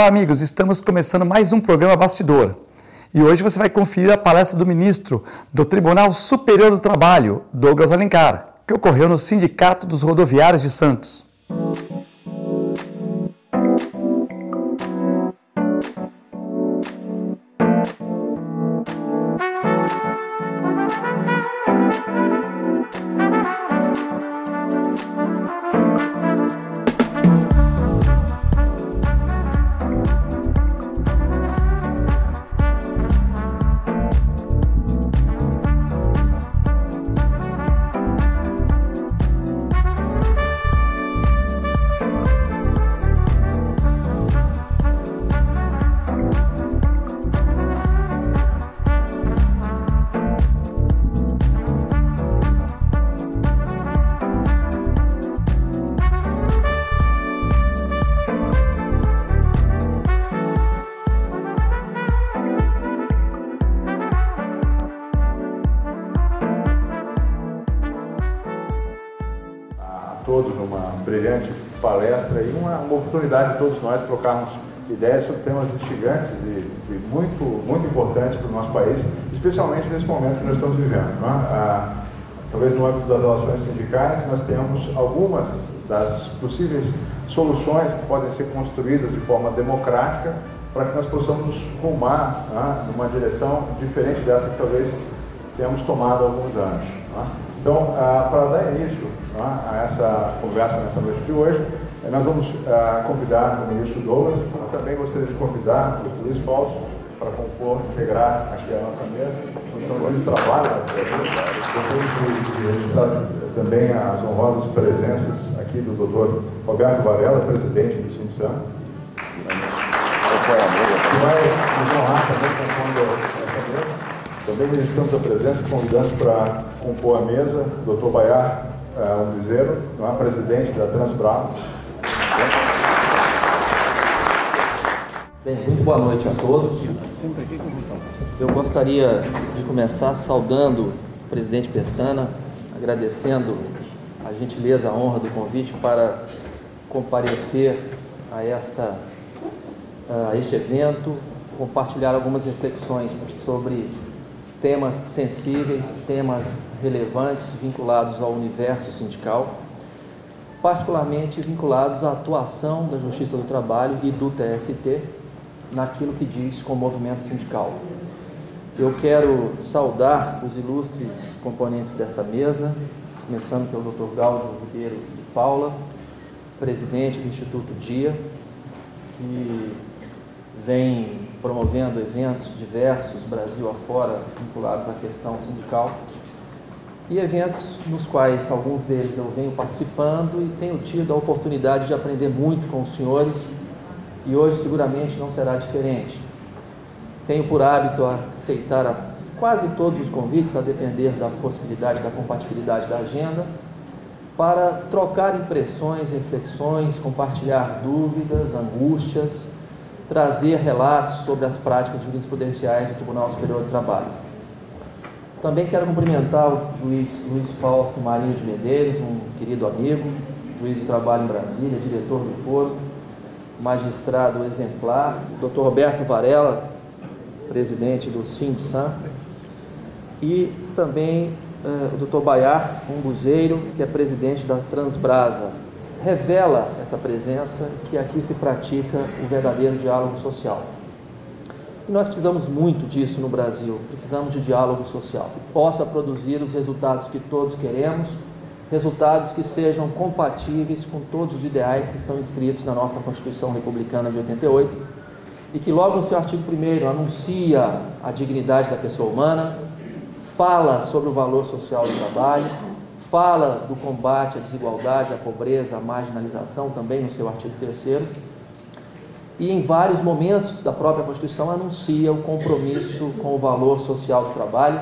Olá, amigos. Estamos começando mais um programa Bastidor. E hoje você vai conferir a palestra do ministro do Tribunal Superior do Trabalho, Douglas Alencar, que ocorreu no Sindicato dos Rodoviários de Santos. Todos uma brilhante palestra e uma oportunidade de todos nós trocarmos ideias sobre temas instigantes e muito importantes para o nosso país, especialmente nesse momento que nós estamos vivendo. Talvez no âmbito das relações sindicais nós temos algumas das possíveis soluções que podem ser construídas de forma democrática para que nós possamos rumar numa direção diferente dessa que talvez tenhamos tomado há alguns anos. Então, para dar início a essa conversa nessa noite de hoje, nós vamos convidar o ministro Douglas. Eu também gostaria de convidar o Luiz Fausto para integrar aqui a nossa mesa. Então, eles trabalham. Gostaria de registrar também as honrosas presenças aqui do Dr. Roberto Varela, presidente do Sindicato, que vai nos honrar também compondo essa mesa. Também registramos a presença, convidamos para compor a mesa o Dr. Bayar Umbizeiro, presidente da Transbrava. Bem, muito boa noite a todos. Eu gostaria de começar saudando o presidente Pestana, agradecendo a gentileza, a honra do convite para comparecer a este evento, compartilhar algumas reflexões sobre temas sensíveis, temas relevantes vinculados ao universo sindical, particularmente vinculados à atuação da Justiça do Trabalho e do TST naquilo que diz com o movimento sindical. Eu quero saudar os ilustres componentes desta mesa, começando pelo Dr. Gáudio Ribeiro de Paula, presidente do Instituto DIA, que vem promovendo eventos diversos, Brasil afora, vinculados à questão sindical, e eventos nos quais alguns deles eu venho participando e tenho tido a oportunidade de aprender muito com os senhores, e hoje seguramente não será diferente. Tenho por hábito aceitar quase todos os convites, a depender da possibilidade, da compatibilidade da agenda, para trocar impressões, reflexões, compartilhar dúvidas, angústias, trazer relatos sobre as práticas jurisprudenciais do Tribunal Superior do Trabalho. Também quero cumprimentar o juiz Luiz Fausto Marinho de Medeiros, um querido amigo, juiz do trabalho em Brasília, diretor do foro, magistrado exemplar, Dr. Roberto Varela, presidente do Sindsan, e também o Dr. Bayar Umbizeiro, que é presidente da Transbrasa. Revela essa presença que aqui se pratica o verdadeiro diálogo social. E nós precisamos muito disso no Brasil, precisamos de diálogo social, que possa produzir os resultados que todos queremos, resultados que sejam compatíveis com todos os ideais que estão inscritos na nossa Constituição Republicana de 88, e que logo no seu artigo 1º anuncia a dignidade da pessoa humana, fala sobre o valor social do trabalho, fala do combate à desigualdade, à pobreza, à marginalização, também no seu artigo 3º, e em vários momentos da própria Constituição anuncia o compromisso com o valor social do trabalho,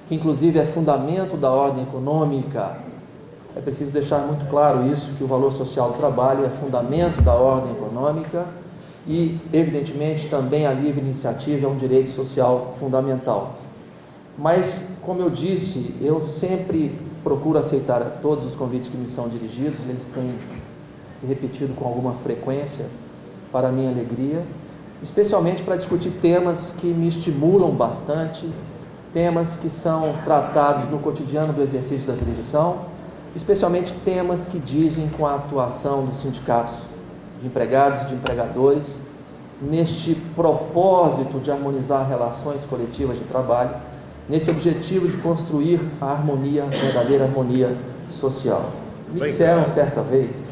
que inclusive é fundamento da ordem econômica. É preciso deixar muito claro isso, que o valor social do trabalho é fundamento da ordem econômica e, evidentemente, também a livre iniciativa é um direito social fundamental. Mas, como eu disse, eu sempre procuro aceitar todos os convites que me são dirigidos, eles têm se repetido com alguma frequência, para a minha alegria, especialmente para discutir temas que me estimulam bastante, temas que são tratados no cotidiano do exercício da jurisdição, especialmente temas que dizem com a atuação dos sindicatos de empregados e de empregadores neste propósito de harmonizar relações coletivas de trabalho, nesse objetivo de construir a harmonia, a verdadeira harmonia social. Me disseram certa vez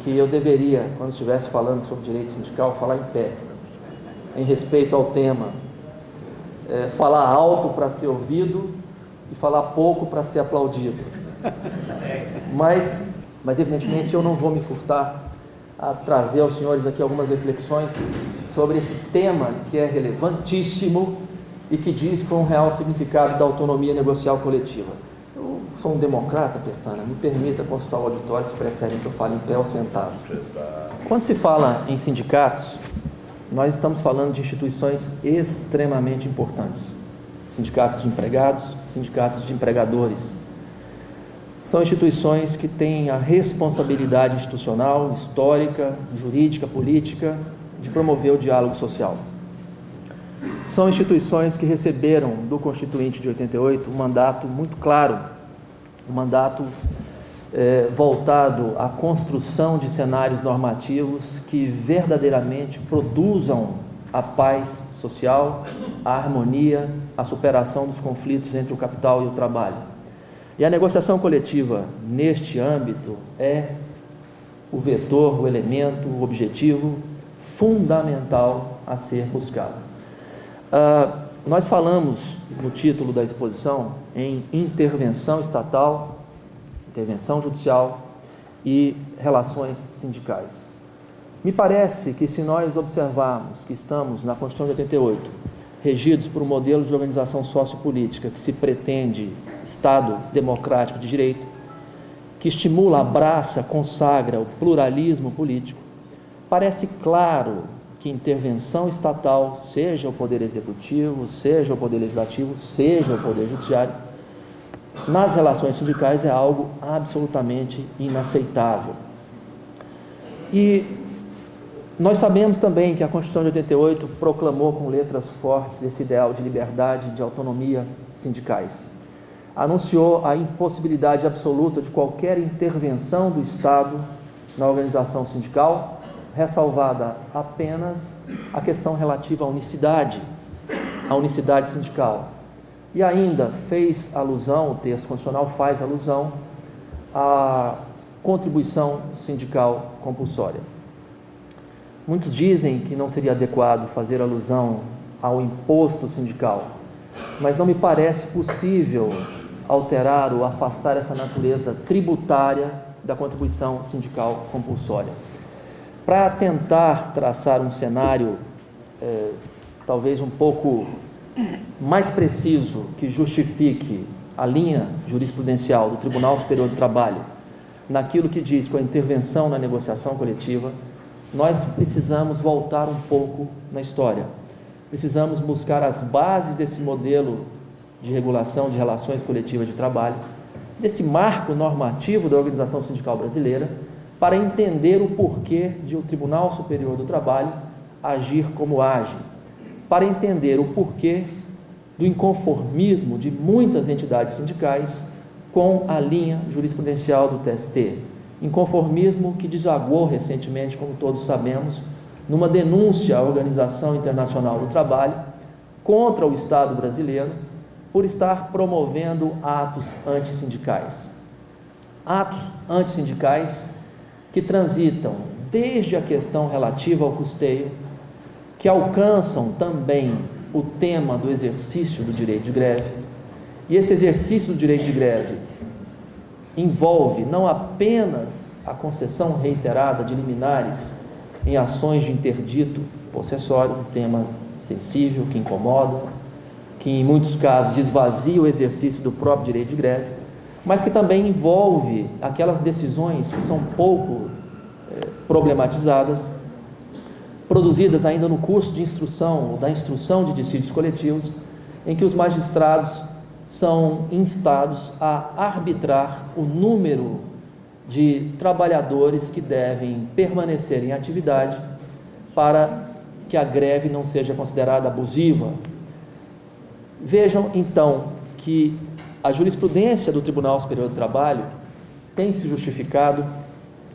que eu deveria, quando estivesse falando sobre direito sindical, falar em pé, em respeito ao tema, falar alto para ser ouvido e falar pouco para ser aplaudido. Mas evidentemente eu não vou me furtar a trazer aos senhores aqui algumas reflexões sobre esse tema que é relevantíssimo e que diz com o real significado da autonomia negocial coletiva. Eu sou um democrata, Pestana, me permita consultar o auditório se preferem que eu fale em pé ou sentado. Quando se fala em sindicatos, nós estamos falando de instituições extremamente importantes. Sindicatos de empregados, sindicatos de empregadores. São instituições que têm a responsabilidade institucional, histórica, jurídica, política, de promover o diálogo social. São instituições que receberam do Constituinte de 88 um mandato muito claro, um mandato voltado à construção de cenários normativos que verdadeiramente produzam a paz social, a harmonia, a superação dos conflitos entre o capital e o trabalho. E a negociação coletiva neste âmbito é o vetor, o elemento, o objetivo fundamental a ser buscado. Nós falamos no título da exposição em intervenção estatal, intervenção judicial e relações sindicais. Me parece que se nós observarmos que estamos na Constituição de 88, regidos por um modelo de organização sociopolítica que se pretende Estado democrático de direito, que estimula, abraça, consagra o pluralismo político, parece claro que intervenção estatal, seja o Poder Executivo, seja o Poder Legislativo, seja o Poder Judiciário, nas relações sindicais é algo absolutamente inaceitável. E nós sabemos também que a Constituição de 88 proclamou com letras fortes esse ideal de liberdade, de autonomia sindicais. Anunciou a impossibilidade absoluta de qualquer intervenção do Estado na organização sindical, ressalvada apenas a questão relativa à unicidade sindical. E ainda fez alusão, o texto constitucional faz alusão à contribuição sindical compulsória. Muitos dizem que não seria adequado fazer alusão ao imposto sindical, mas não me parece possível alterar ou afastar essa natureza tributária da contribuição sindical compulsória. Para tentar traçar um cenário talvez um pouco mais preciso, que justifique a linha jurisprudencial do Tribunal Superior do Trabalho naquilo que diz com a intervenção na negociação coletiva, nós precisamos voltar um pouco na história. Precisamos buscar as bases desse modelo de regulação de relações coletivas de trabalho, desse marco normativo da organização sindical brasileira, para entender o porquê de o Tribunal Superior do Trabalho agir como age, para entender o porquê do inconformismo de muitas entidades sindicais com a linha jurisprudencial do TST, inconformismo que desaguou recentemente, como todos sabemos, numa denúncia à Organização Internacional do Trabalho contra o Estado brasileiro por estar promovendo atos antissindicais. Atos antissindicais que transitam desde a questão relativa ao custeio, que alcançam também o tema do exercício do direito de greve, e esse exercício do direito de greve envolve não apenas a concessão reiterada de liminares em ações de interdito possessório, um tema sensível, que incomoda, que em muitos casos esvazia o exercício do próprio direito de greve, mas que também envolve aquelas decisões que são pouco problematizadas, produzidas ainda no curso de instrução, da instrução de dissídios coletivos, em que os magistrados são instados a arbitrar o número de trabalhadores que devem permanecer em atividade para que a greve não seja considerada abusiva. Vejam, então, que a jurisprudência do Tribunal Superior do Trabalho tem se justificado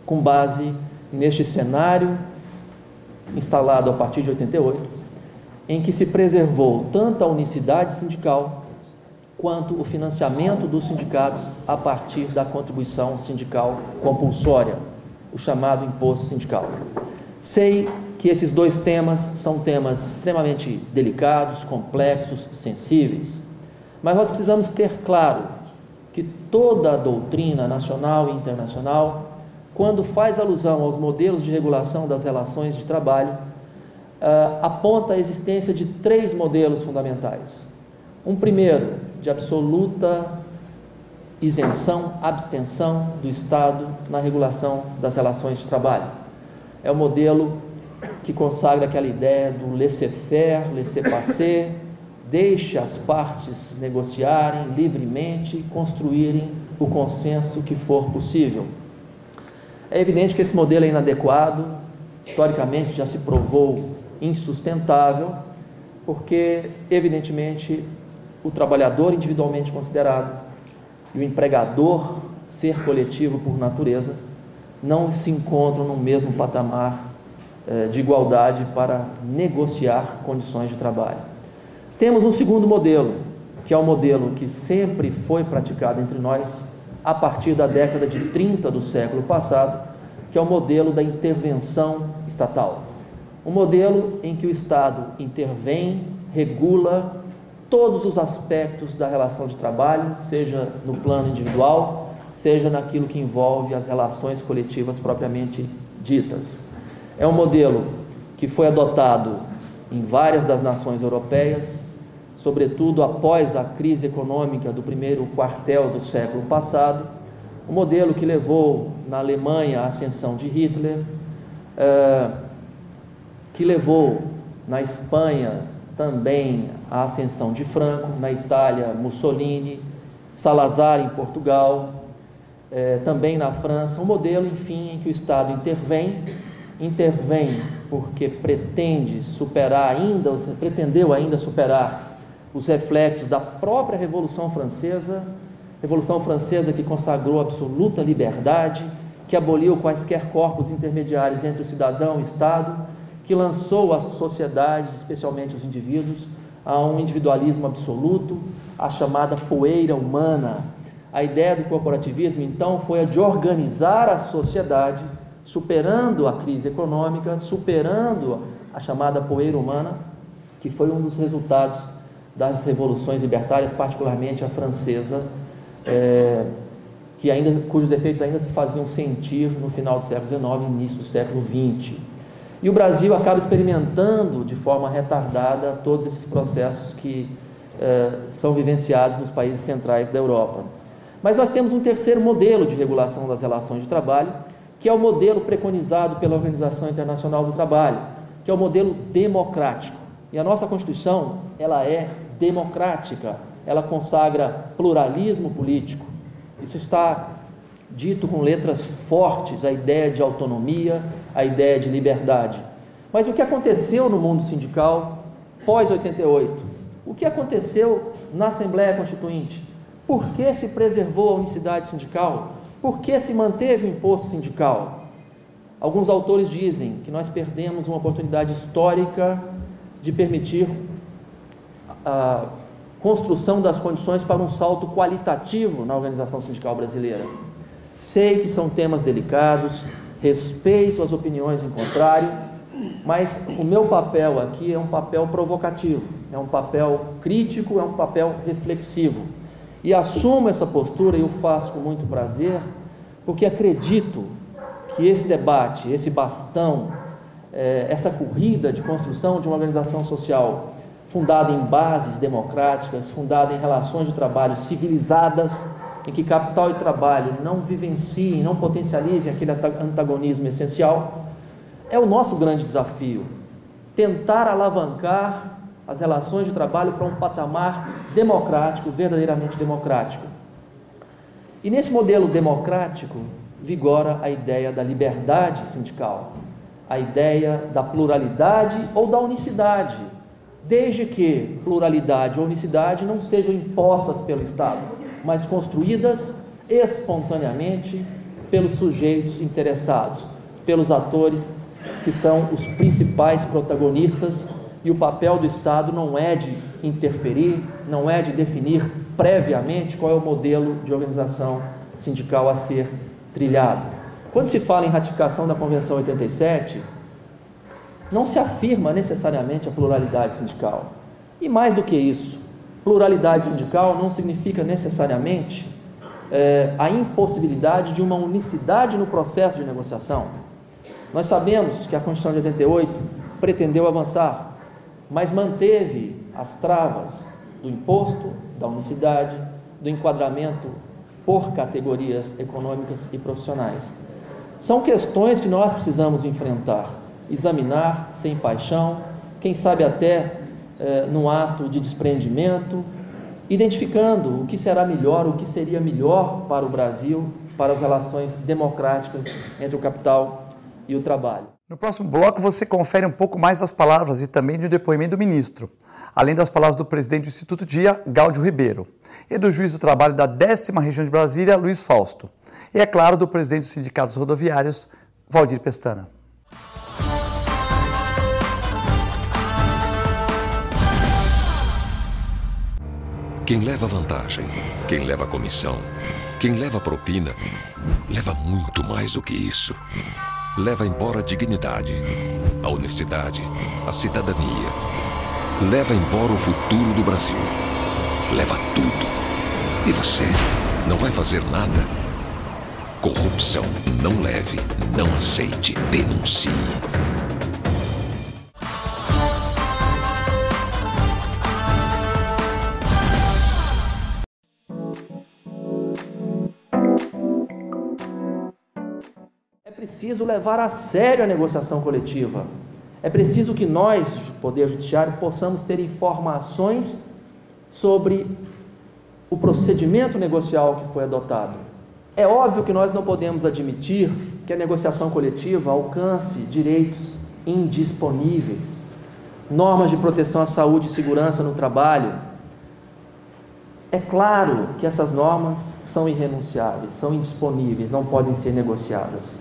com base neste cenário instalado a partir de 88, em que se preservou tanto a unicidade sindical quanto o financiamento dos sindicatos a partir da contribuição sindical compulsória, o chamado imposto sindical. Sei que esses dois temas são temas extremamente delicados, complexos, sensíveis, mas nós precisamos ter claro que toda a doutrina nacional e internacional, quando faz alusão aos modelos de regulação das relações de trabalho, aponta a existência de três modelos fundamentais. Um primeiro, de absoluta isenção, abstenção do Estado na regulação das relações de trabalho. É o modelo que consagra aquela ideia do laissez-faire, laissez-passer, deixa as partes negociarem livremente, construírem o consenso que for possível. É evidente que esse modelo é inadequado, historicamente já se provou insustentável, porque, evidentemente, o trabalhador individualmente considerado e o empregador, ser coletivo por natureza, não se encontram no mesmo patamar de igualdade para negociar condições de trabalho. Temos um segundo modelo, que é o modelo que sempre foi praticado entre nós a partir da década de 30 do século passado, que é o modelo da intervenção estatal. Um modelo em que o Estado intervém, regula todos os aspectos da relação de trabalho, seja no plano individual, seja naquilo que envolve as relações coletivas propriamente ditas. É um modelo que foi adotado em várias das nações europeias, sobretudo após a crise econômica do primeiro quartel do século passado, um modelo que levou na Alemanha a ascensão de Hitler, que levou na Espanha também a ascensão de Franco, na Itália Mussolini, Salazar em Portugal, também na França, um modelo, enfim, em que o Estado intervém porque pretendeu ainda superar os reflexos da própria Revolução Francesa que consagrou absoluta liberdade, que aboliu quaisquer corpos intermediários entre o cidadão e o Estado, que lançou as sociedades, especialmente os indivíduos, a um individualismo absoluto, a chamada poeira humana. A ideia do corporativismo, então, foi a de organizar a sociedade, superando a crise econômica, superando a chamada poeira humana, que foi um dos resultados das revoluções libertárias, particularmente a francesa, cujos efeitos ainda se faziam sentir no final do século XIX e início do século XX. E o Brasil acaba experimentando de forma retardada todos esses processos que são vivenciados nos países centrais da Europa. Mas nós temos um terceiro modelo de regulação das relações de trabalho, que é o modelo preconizado pela Organização Internacional do Trabalho, que é o modelo democrático. E a nossa Constituição, ela é democrática, ela consagra pluralismo político. Isso está dito com letras fortes, a ideia de autonomia, a ideia de liberdade. Mas o que aconteceu no mundo sindical pós-88? O que aconteceu na Assembleia Constituinte? Por que se preservou a unicidade sindical? Por que se manteve o imposto sindical? Alguns autores dizem que nós perdemos uma oportunidade histórica de permitir a construção das condições para um salto qualitativo na organização sindical brasileira. Sei que são temas delicados, respeito as opiniões em contrário, mas o meu papel aqui é um papel provocativo, é um papel crítico, é um papel reflexivo. E assumo essa postura e o faço com muito prazer, porque acredito que esse debate, esse bastão, essa corrida de construção de uma organização social fundada em bases democráticas, fundada em relações de trabalho civilizadas, em que capital e trabalho não vivenciem, não potencializem aquele antagonismo essencial, é o nosso grande desafio, tentar alavancar as relações de trabalho para um patamar democrático, verdadeiramente democrático. E nesse modelo democrático vigora a ideia da liberdade sindical, a ideia da pluralidade ou da unicidade, desde que pluralidade ou unicidade não sejam impostas pelo Estado, mas construídas espontaneamente pelos sujeitos interessados, pelos atores que são os principais protagonistas, e o papel do Estado não é de interferir, não é de definir previamente qual é o modelo de organização sindical a ser trilhado. Quando se fala em ratificação da Convenção 87, não se afirma necessariamente a pluralidade sindical. E mais do que isso, pluralidade sindical não significa necessariamente a impossibilidade de uma unicidade no processo de negociação. Nós sabemos que a Constituição de 88 pretendeu avançar, mas manteve as travas do imposto, da unicidade, do enquadramento por categorias econômicas e profissionais. São questões que nós precisamos enfrentar, examinar sem paixão, quem sabe até num ato de desprendimento, identificando o que será melhor, o que seria melhor para o Brasil, para as relações democráticas entre o capital e o trabalho. No próximo bloco você confere um pouco mais das palavras e também do depoimento do ministro, além das palavras do presidente do Instituto DIA, Gáudio Ribeiro, e do juiz do trabalho da 10ª Região de Brasília, Luiz Fausto, e é claro do presidente dos sindicatos rodoviários, Valdir Pestana. Quem leva vantagem, quem leva comissão, quem leva propina, leva muito mais do que isso. Leva embora a dignidade, a honestidade, a cidadania. Leva embora o futuro do Brasil. Leva tudo. E você não vai fazer nada? Corrupção, não leve, não aceite, denuncie. É preciso levar a sério a negociação coletiva. É preciso que nós, Poder Judiciário, possamos ter informações sobre o procedimento negocial que foi adotado. É óbvio que nós não podemos admitir que a negociação coletiva alcance direitos indisponíveis, normas de proteção à saúde e segurança no trabalho. É claro que essas normas são irrenunciáveis, são indisponíveis, não podem ser negociadas.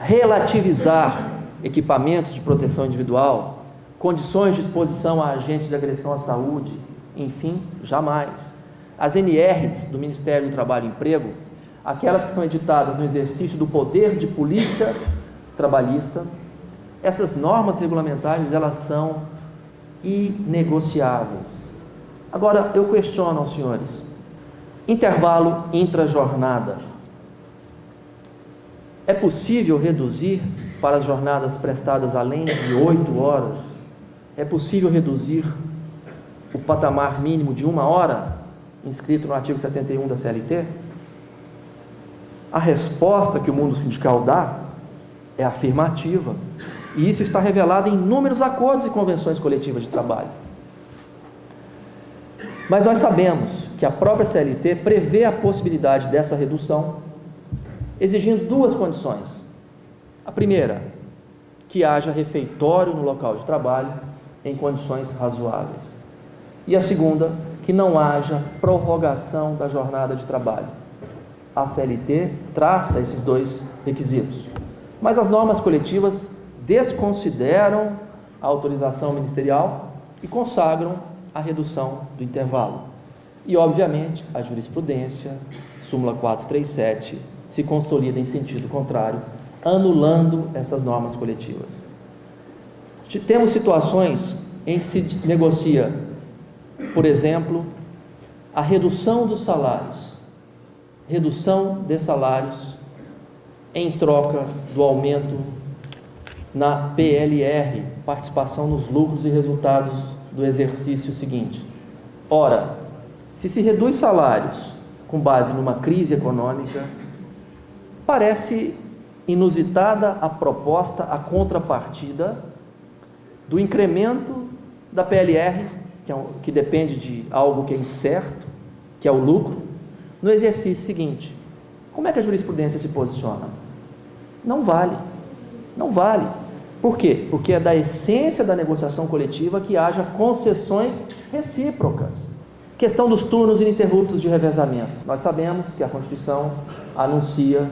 Relativizar equipamentos de proteção individual, condições de exposição a agentes de agressão à saúde, enfim, jamais. As NRs do Ministério do Trabalho e Emprego, aquelas que são editadas no exercício do poder de polícia trabalhista, essas normas regulamentares, elas são inegociáveis. Agora, eu questiono aos senhores, intervalo intrajornada. É possível reduzir para as jornadas prestadas além de 8 horas? É possível reduzir o patamar mínimo de 1 hora, inscrito no artigo 71 da CLT? A resposta que o mundo sindical dá é afirmativa, e isso está revelado em inúmeros acordos e convenções coletivas de trabalho. Mas nós sabemos que a própria CLT prevê a possibilidade dessa redução, exigindo 2 condições. A primeira, que haja refeitório no local de trabalho em condições razoáveis. E a segunda, que não haja prorrogação da jornada de trabalho. A CLT traça esses 2 requisitos, mas as normas coletivas desconsideram a autorização ministerial e consagram a redução do intervalo. E, obviamente, a jurisprudência, súmula 437, se consolida em sentido contrário, anulando essas normas coletivas. Temos situações em que se negocia, por exemplo, a redução dos salários, redução de salários em troca do aumento na PLR, participação nos lucros e resultados do exercício seguinte. Ora, se reduz salários com base numa crise econômica, parece inusitada a proposta, a contrapartida do incremento da PLR, que depende de algo que é incerto, que é o lucro, no exercício seguinte. Como é que a jurisprudência se posiciona? Não vale, não vale. Por quê? Porque é da essência da negociação coletiva que haja concessões recíprocas. Questão dos turnos ininterruptos de revezamento. Nós sabemos que a Constituição anuncia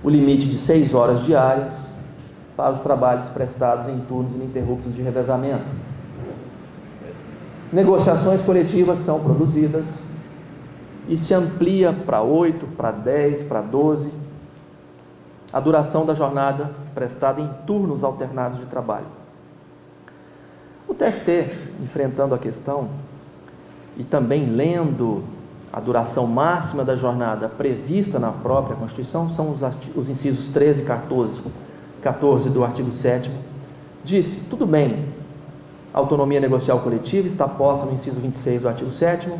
o limite de 6 horas diárias para os trabalhos prestados em turnos ininterruptos de revezamento. Negociações coletivas são produzidas e se amplia para 8, para 10, para 12 a duração da jornada prestada em turnos alternados de trabalho. O TST, enfrentando a questão e também lendo a duração máxima da jornada prevista na própria Constituição, são os incisos 13 e 14 do artigo 7º, disse, tudo bem, a autonomia negocial coletiva está posta no inciso 26 do artigo 7º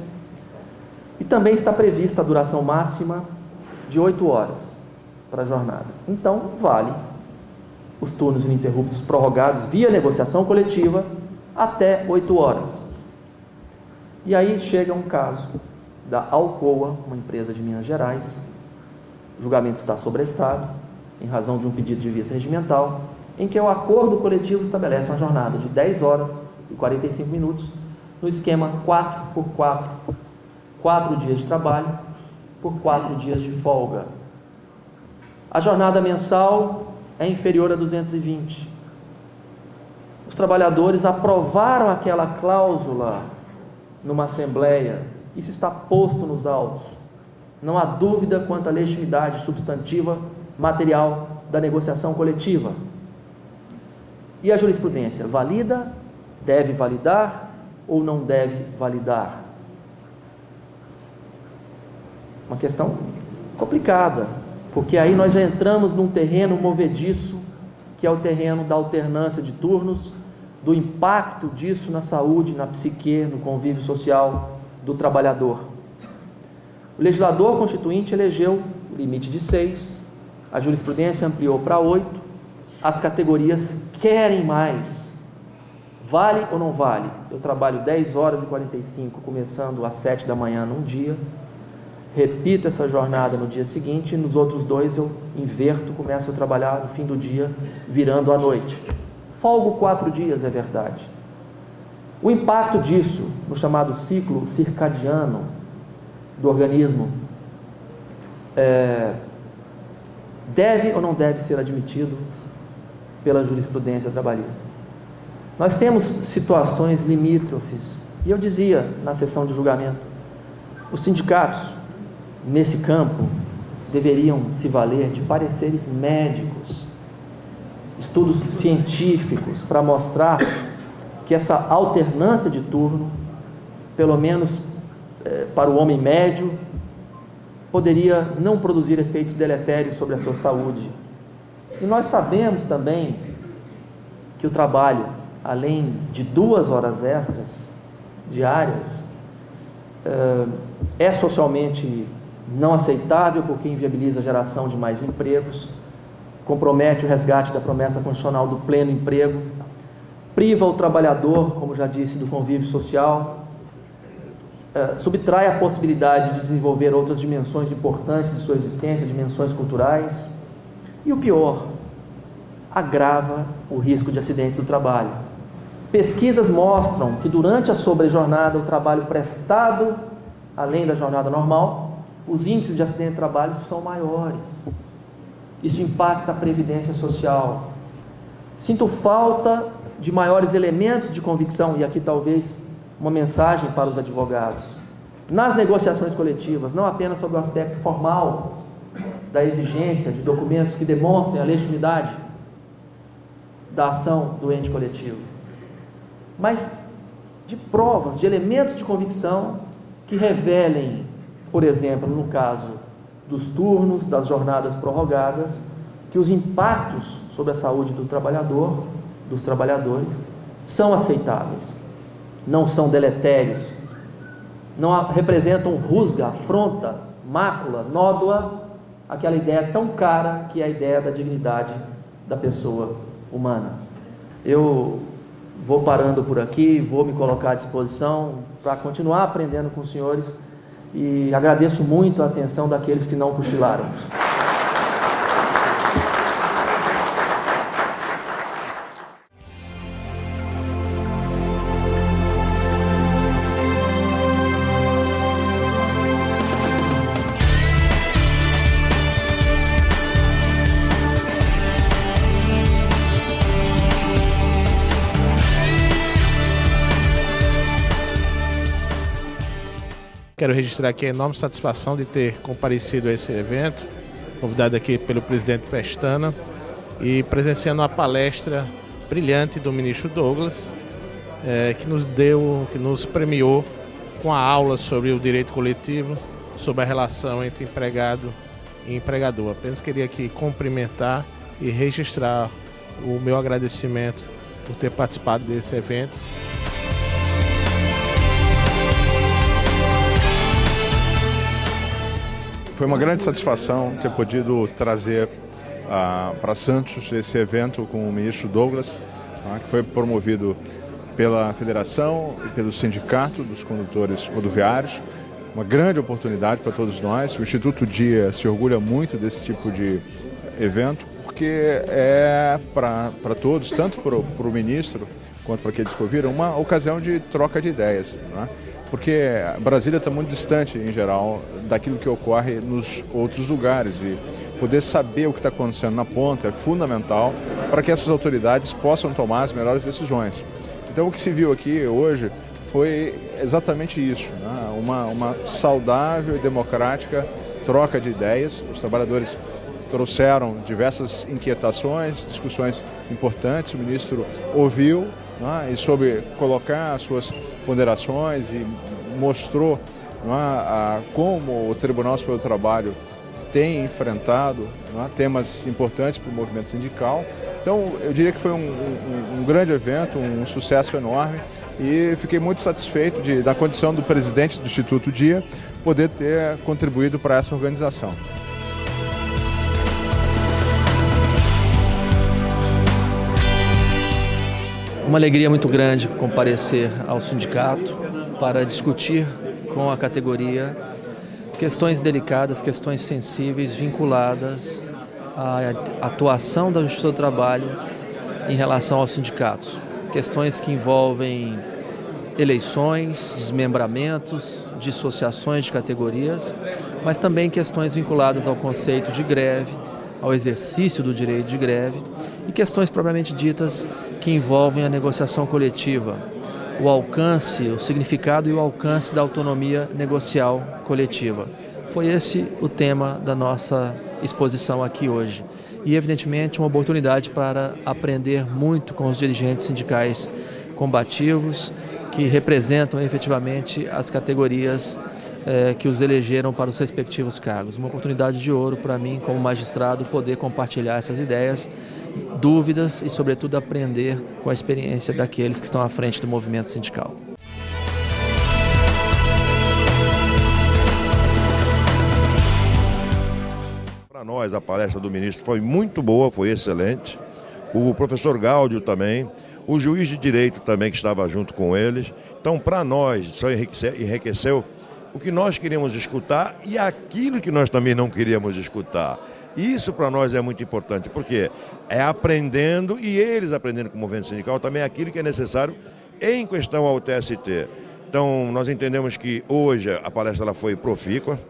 e também está prevista a duração máxima de 8 horas para a jornada. Então, vale os turnos ininterruptos prorrogados via negociação coletiva até 8 horas. E aí chega um caso da Alcoa, uma empresa de Minas Gerais, o julgamento está sobrestado, em razão de um pedido de vista regimental, em que o acordo coletivo estabelece uma jornada de 10 horas e 45 minutos, no esquema 4x4, 4 dias de trabalho por 4 dias de folga. A jornada mensal é inferior a 220. Os trabalhadores aprovaram aquela cláusula numa assembleia, isso está posto nos autos. Não há dúvida quanto à legitimidade substantiva material da negociação coletiva. E a jurisprudência valida, deve validar ou não deve validar? Uma questão complicada, porque aí nós já entramos num terreno movediço, que é o terreno da alternância de turnos, do impacto disso na saúde, na psique, no convívio social do trabalhador. O legislador constituinte elegeu o limite de 6, a jurisprudência ampliou para 8, as categorias querem mais. Vale ou não vale? Eu trabalho 10 horas e 45, começando às 7 da manhã num dia, repito essa jornada no dia seguinte, e nos outros 2 eu inverto, começo a trabalhar no fim do dia, virando à noite. Folgo 4 dias, é verdade. O impacto disso, no chamado ciclo circadiano do organismo, deve ou não deve ser admitido pela jurisprudência trabalhista. Nós temos situações limítrofes, e eu dizia na sessão de julgamento, os sindicatos, nesse campo, deveriam se valer de pareceres médicos, estudos científicos, para mostrar que essa alternância de turno, pelo menos para o homem médio, poderia não produzir efeitos deletérios sobre a sua saúde. E nós sabemos também que o trabalho, além de 2 horas extras diárias, é socialmente não aceitável, porque inviabiliza a geração de mais empregos, compromete o resgate da promessa constitucional do pleno emprego, priva o trabalhador, como já disse, do convívio social, subtrai a possibilidade de desenvolver outras dimensões importantes de sua existência, dimensões culturais, e o pior, agrava o risco de acidentes do trabalho. Pesquisas mostram que durante a sobrejornada, o trabalho prestado, além da jornada normal, os índices de acidente de trabalho são maiores. Isso impacta a previdência social. Sinto falta de maiores elementos de convicção, e aqui talvez uma mensagem para os advogados, nas negociações coletivas, não apenas sobre o aspecto formal da exigência de documentos que demonstrem a legitimidade da ação do ente coletivo, mas de provas, de elementos de convicção que revelem, por exemplo, no caso dos turnos, das jornadas prorrogadas, que os impactos sobre a saúde do trabalhador, dos trabalhadores, são aceitáveis, não são deletérios, não representam rusga, afronta, mácula, nódoa, aquela ideia tão cara que é a ideia da dignidade da pessoa humana. Eu vou parando por aqui, vou me colocar à disposição para continuar aprendendo com os senhores, e agradeço muito a atenção daqueles que não cochilaram. Quero registrar aqui a enorme satisfação de ter comparecido a esse evento, convidado aqui pelo presidente Pestana, e presenciando uma palestra brilhante do ministro Douglas, que nos premiou com a aula sobre o direito coletivo, sobre a relação entre empregado e empregador. Apenas queria aqui cumprimentar e registrar o meu agradecimento por ter participado desse evento. Foi uma grande satisfação ter podido trazer para Santos esse evento com o ministro Douglas, que foi promovido pela Federação e pelo Sindicato dos Condutores Rodoviários. Uma grande oportunidade para todos nós. O Instituto Dia se orgulha muito desse tipo de evento, porque é para todos, tanto para o ministro quanto para aqueles que ouviram, uma ocasião de troca de ideias, né? Porque Brasília está muito distante, em geral, daquilo que ocorre nos outros lugares. E poder saber o que está acontecendo na ponta é fundamental para que essas autoridades possam tomar as melhores decisões. Então, o que se viu aqui hoje foi exatamente isso, né? Uma saudável e democrática troca de ideias. Os trabalhadores trouxeram diversas inquietações, discussões importantes. O ministro ouviu, né, e soube colocar as suas ponderações e mostrou, né, como o Tribunal Superior do Trabalho tem enfrentado, né, temas importantes para o movimento sindical. Então, eu diria que foi um grande evento, um sucesso enorme, e fiquei muito satisfeito da condição do presidente do Instituto Dia poder ter contribuído para essa organização. Uma alegria muito grande comparecer ao sindicato para discutir com a categoria questões delicadas, questões sensíveis vinculadas à atuação da Justiça do Trabalho em relação aos sindicatos. Questões que envolvem eleições, desmembramentos, dissociações de categorias, mas também questões vinculadas ao conceito de greve, ao exercício do direito de greve e questões propriamente ditas que envolvem a negociação coletiva, o alcance, o significado e o alcance da autonomia negocial coletiva. Foi esse o tema da nossa exposição aqui hoje. E, evidentemente, uma oportunidade para aprender muito com os dirigentes sindicais combativos que representam efetivamente as categorias que os elegeram para os respectivos cargos. Uma oportunidade de ouro para mim, como magistrado, poder compartilhar essas ideias, dúvidas e, sobretudo, aprender com a experiência daqueles que estão à frente do movimento sindical. Para nós, a palestra do ministro foi muito boa, foi excelente. O professor Gáudio também, o juiz de direito também que estava junto com eles. Então, para nós, isso enriqueceu o que nós queríamos escutar e aquilo que nós também não queríamos escutar. Isso para nós é muito importante, porque é aprendendo e eles aprendendo com o movimento sindical também aquilo que é necessário em questão ao TST. Então, nós entendemos que hoje a palestra ela foi profícua.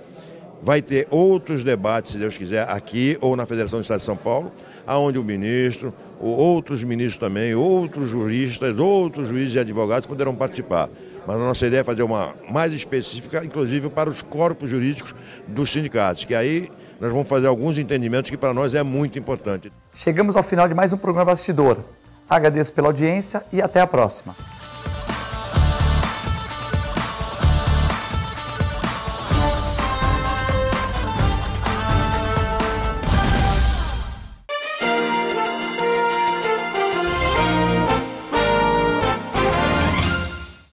Vai ter outros debates, se Deus quiser, aqui ou na Federação do Estado de São Paulo, onde o ministro, outros ministros também, outros juristas, outros juízes e advogados poderão participar. Mas a nossa ideia é fazer uma mais específica, inclusive para os corpos jurídicos dos sindicatos, que aí nós vamos fazer alguns entendimentos que para nós é muito importante. Chegamos ao final de mais um programa Bastidor. Agradeço pela audiência e até a próxima.